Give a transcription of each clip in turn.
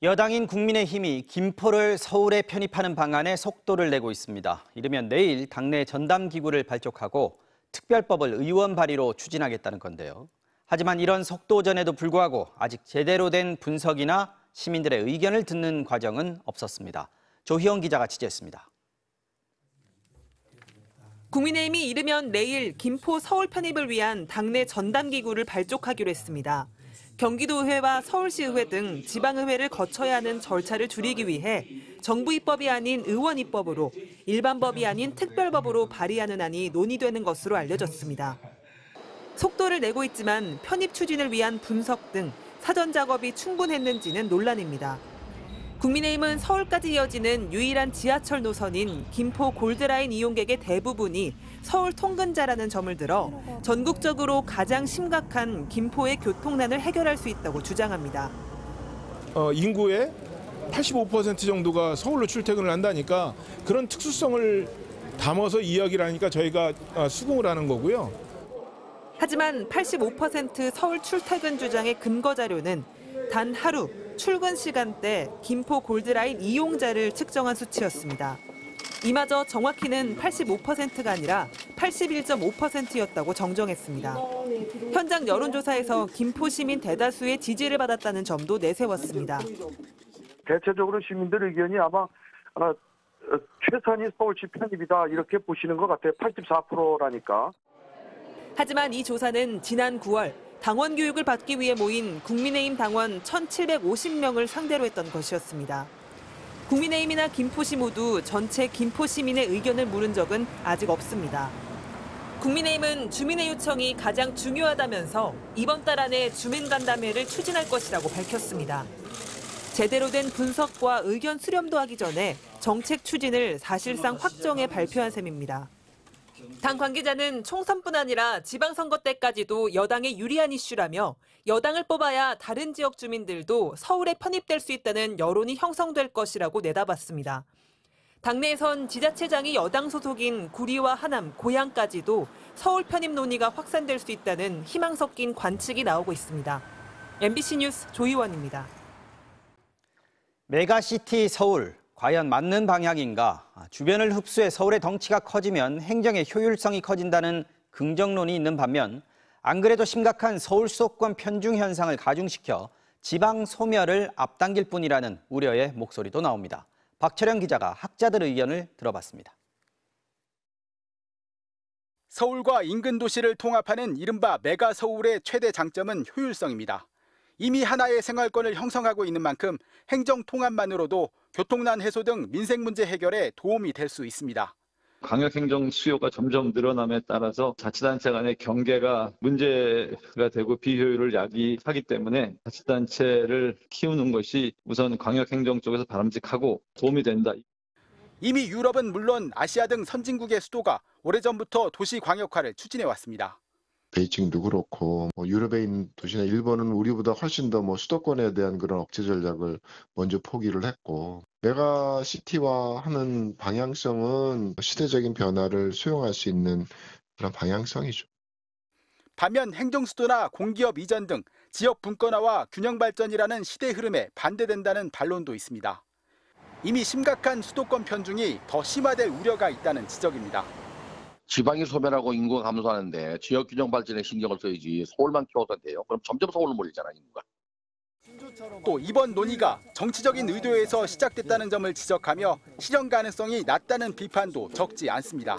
여당인 국민의힘이 김포를 서울에 편입하는 방안에 속도를 내고 있습니다. 이르면 내일 당내 전담기구를 발족하고 특별법을 의원 발의로 추진하겠다는 건데요. 하지만 이런 속도전에도 불구하고 아직 제대로 된 분석이나 시민들의 의견을 듣는 과정은 없었습니다. 조희영 기자가 취재했습니다. 국민의힘이 이르면 내일 김포 서울 편입을 위한 당내 전담기구를 발족하기로 했습니다. 경기도의회와 서울시의회 등 지방의회를 거쳐야 하는 절차를 줄이기 위해 정부 입법이 아닌 의원 입법으로 일반법이 아닌 특별법으로 발의하는 안이 논의되는 것으로 알려졌습니다. 속도를 내고 있지만 편입 추진을 위한 분석 등 사전 작업이 충분했는지는 논란입니다. 국민의힘은 서울까지 이어지는 유일한 지하철 노선인 김포 골드라인 이용객의 대부분이 서울 통근자라는 점을 들어 전국적으로 가장 심각한 김포의 교통난을 해결할 수 있다고 주장합니다. 인구의 85% 정도가 서울로 출퇴근을 한다니까 그런 특수성을 담아서 이야기를 하니까 저희가 수긍을 하는 거고요. 하지만 85% 서울 출퇴근 주장의 근거 자료는 단 하루 출근 시간대 김포 골드라인 이용자를 측정한 수치였습니다. 이마저 정확히는 85%가 아니라 81.5%였다고 정정했습니다. 현장 여론조사에서 김포 시민 대다수의 지지를 받았다는 점도 내세웠습니다. 대체적으로 시민들 의견이 아마 최선이 서울시 편입이다 이렇게 보시는 것 같아요. 84%라니까. 하지만 이 조사는 지난 9월 당원 교육을 받기 위해 모인 국민의힘 당원 1,750명을 상대로 했던 것이었습니다. 국민의힘이나 김포시 모두 전체 김포 시민의 의견을 물은 적은 아직 없습니다. 국민의힘은 주민의 요청이 가장 중요하다면서 이번 달 안에 주민간담회를 추진할 것이라고 밝혔습니다. 제대로 된 분석과 의견 수렴도 하기 전에 정책 추진을 사실상 확정해 발표한 셈입니다. 당 관계자는 총선뿐 아니라 지방선거 때까지도 여당에 유리한 이슈라며 여당을 뽑아야 다른 지역 주민들도 서울에 편입될 수 있다는 여론이 형성될 것이라고 내다봤습니다. 당내에선 지자체장이 여당 소속인 구리와 하남, 고양까지도 서울 편입 논의가 확산될 수 있다는 희망 섞인 관측이 나오고 있습니다. MBC 뉴스 조희원입니다. 메가시티 서울. 과연 맞는 방향인가? 주변을 흡수해 서울의 덩치가 커지면 행정의 효율성이 커진다는 긍정론이 있는 반면 안 그래도 심각한 서울 수도권 편중 현상을 가중시켜 지방 소멸을 앞당길 뿐이라는 우려의 목소리도 나옵니다. 박철영 기자가 학자들 의견을 들어봤습니다. 서울과 인근 도시를 통합하는 이른바 메가 서울의 최대 장점은 효율성입니다. 이미 하나의 생활권을 형성하고 있는 만큼 행정 통합만으로도 교통난 해소 등 민생 문제 해결에 도움이 될 수 있습니다. 광역행정 수요가 점점 늘어남에 따라서 자치단체 간의 경계가 문제가 되고 비효율을 야기하기 때문에 자치단체를 키우는 것이 우선 광역행정 쪽에서 바람직하고 도움이 된다. 이미 유럽은 물론 아시아 등 선진국의 수도가 오래전부터 도시 광역화를 추진해왔습니다. 베이징도 그렇고 유럽에 있는 도시나 일본은 우리보다 훨씬 더 수도권에 대한 그런 억제 전략을 먼저 포기를 했고 메가시티화 하는 방향성은 시대적인 변화를 수용할 수 있는 그런 방향성이죠. 반면 행정수도나 공기업 이전 등 지역 분권화와 균형 발전이라는 시대 흐름에 반대된다는 반론도 있습니다. 이미 심각한 수도권 편중이 더 심화될 우려가 있다는 지적입니다. 지방이 소멸하고 인구가 감소하는데 지역 균형 발전에 신경을 써야지 서울만 키워도 돼요. 그럼 점점 서울로 몰리잖아요, 인구가. 또 이번 논의가 정치적인 의도에서 시작됐다는 점을 지적하며 실현 가능성이 낮다는 비판도 적지 않습니다.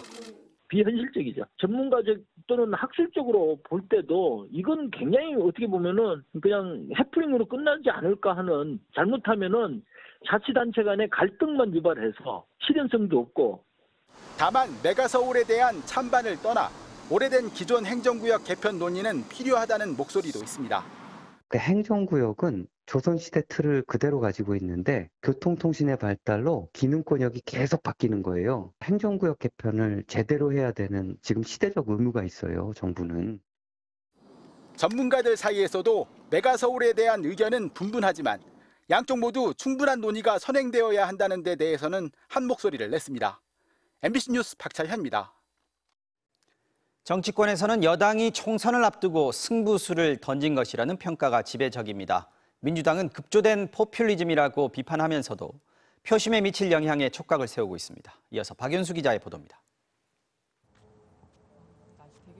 비현실적이죠. 전문가적 또는 학술적으로 볼 때도 이건 굉장히 어떻게 보면은 그냥 해프닝으로 끝나지 않을까 하는, 잘못하면은 자치단체 간의 갈등만 유발해서 실현성도 없고. 다만 메가서울에 대한 찬반을 떠나 오래된 기존 행정구역 개편 논의는 필요하다는 목소리도 있습니다. 행정구역은 조선시대 틀을 그대로 가지고 있는데 교통통신의 발달로 기능권역이 계속 바뀌는 거예요. 행정구역 개편을 제대로 해야 되는 지금 시대적 의무가 있어요, 정부는. 전문가들 사이에서도 메가서울에 대한 의견은 분분하지만 양쪽 모두 충분한 논의가 선행되어야 한다는 데 대해서는 한 목소리를 냈습니다. MBC 뉴스 박철현입니다. 정치권에서는 여당이 총선을 앞두고 승부수를 던진 것이라는 평가가 지배적입니다. 민주당은 급조된 포퓰리즘이라고 비판하면서도 표심에 미칠 영향에 촉각을 세우고 있습니다. 이어서 박윤수 기자의 보도입니다.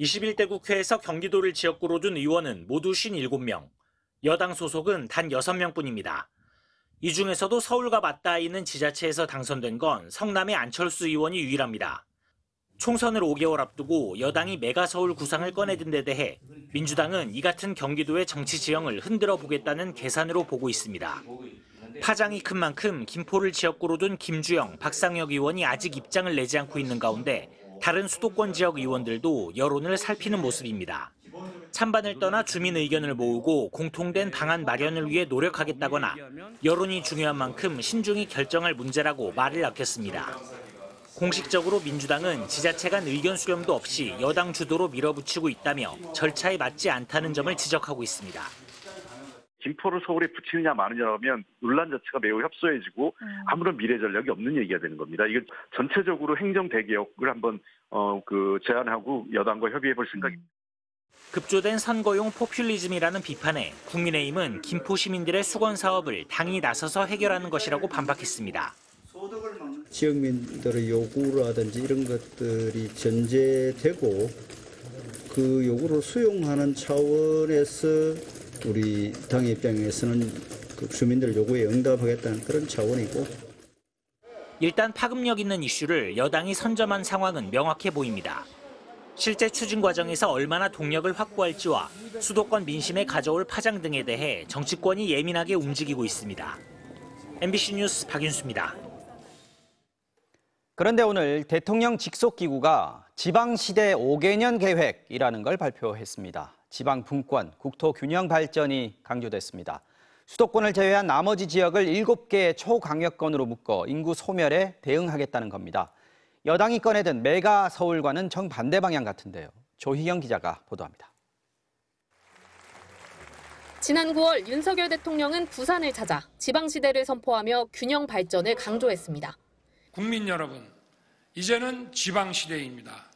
21대 국회에서 경기도를 지역구로 둔 의원은 모두 57명, 여당 소속은 단 6명뿐입니다. 이 중에서도 서울과 맞닿아 있는 지자체에서 당선된 건 성남의 안철수 의원이 유일합니다. 총선을 5개월 앞두고 여당이 메가서울 구상을 꺼내든 데 대해 민주당은 이 같은 경기도의 정치 지형을 흔들어 보겠다는 계산으로 보고 있습니다. 파장이 큰 만큼 김포를 지역구로 둔 김주영, 박상혁 의원이 아직 입장을 내지 않고 있는 가운데 다른 수도권 지역 의원들도 여론을 살피는 모습입니다. 찬반을 떠나 주민 의견을 모으고 공통된 방안 마련을 위해 노력하겠다거나 여론이 중요한 만큼 신중히 결정할 문제라고 말을 아꼈습니다. 공식적으로 민주당은 지자체 간 의견 수렴도 없이 여당 주도로 밀어붙이고 있다며 절차에 맞지 않다는 점을 지적하고 있습니다. 김포를 서울에 붙이느냐 마느냐라면 논란 자체가 매우 협소해지고 아무런 미래 전략이 없는 얘기가 되는 겁니다. 이거 전체적으로 행정 대개혁을 한번 제안하고 여당과 협의해 볼 생각입니다. 급조된 선거용 포퓰리즘이라는 비판에 국민의힘은 김포 시민들의 수건 사업을 당이 나서서 해결하는 것이라고 반박했습니다. 지역민들의 요구라든지 이런 것들이 전제되고 그 요구를 수용하는 차원에서 우리 당의 입장에서는 그 주민들 요구에 응답하겠다는 그런 차원이고. 일단 파급력 있는 이슈를 여당이 선점한 상황은 명확해 보입니다. 실제 추진 과정에서 얼마나 동력을 확보할지와 수도권 민심에 가져올 파장 등에 대해 정치권이 예민하게 움직이고 있습니다. MBC 뉴스 박윤수입니다. 그런데 오늘 대통령 직속기구가 지방시대 5개년 계획이라는 걸 발표했습니다. 지방 분권, 국토 균형 발전이 강조됐습니다. 수도권을 제외한 나머지 지역을 7개의 초강력권으로 묶어 인구 소멸에 대응하겠다는 겁니다. 여당이 꺼내든 메가 서울과는 정반대 방향 같은데요. 조희경 기자가 보도합니다. 지난 9월 윤석열 대통령은 부산을 찾아 지방시대를 선포하며 균형 발전을 강조했습니다. 국민 여러분, 이제는 지방시대입니다.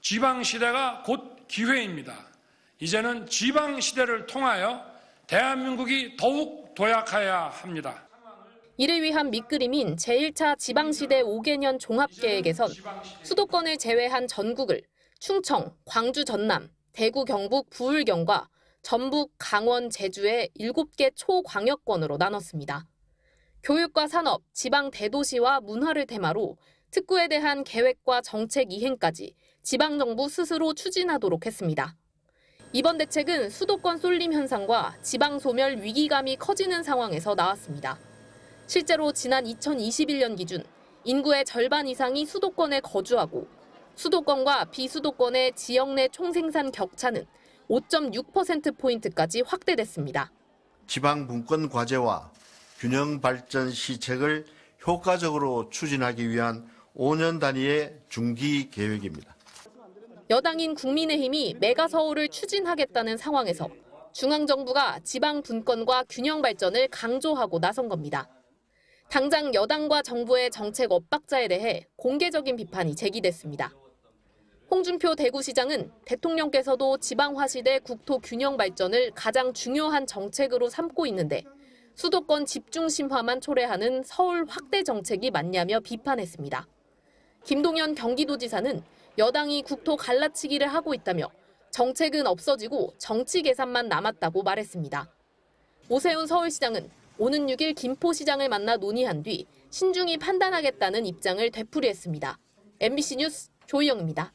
지방시대가 곧 기회입니다. 이제는 지방시대를 통하여 대한민국이 더욱 도약해야 합니다. 이를 위한 밑그림인 제1차 지방시대 5개년 종합계획에선 수도권을 제외한 전국을 충청, 광주, 전남, 대구, 경북, 부울경과 전북, 강원, 제주의 7개 초광역권으로 나눴습니다. 교육과 산업, 지방 대도시와 문화를 테마로 특구에 대한 계획과 정책 이행까지 지방정부 스스로 추진하도록 했습니다. 이번 대책은 수도권 쏠림 현상과 지방 소멸 위기감이 커지는 상황에서 나왔습니다. 실제로 지난 2021년 기준 인구의 절반 이상이 수도권에 거주하고 수도권과 비수도권의 지역 내 총생산 격차는 5.6%포인트까지 확대됐습니다. 지방 분권 과제와 균형 발전 시책을 효과적으로 추진하기 위한 5년 단위의 중기 계획입니다. 여당인 국민의힘이 메가서울을 추진하겠다는 상황에서 중앙정부가 지방 분권과 균형 발전을 강조하고 나선 겁니다. 당장 여당과 정부의 정책 엇박자에 대해 공개적인 비판이 제기됐습니다. 홍준표 대구시장은 대통령께서도 지방화시대 국토 균형 발전을 가장 중요한 정책으로 삼고 있는데 수도권 집중 심화만 초래하는 서울 확대 정책이 맞냐며 비판했습니다. 김동연 경기도지사는 여당이 국토 갈라치기를 하고 있다며 정책은 없어지고 정치 계산만 남았다고 말했습니다. 오세훈 서울시장은 오는 6일 김포시장을 만나 논의한 뒤 신중히 판단하겠다는 입장을 되풀이했습니다. MBC 뉴스 조희영입니다.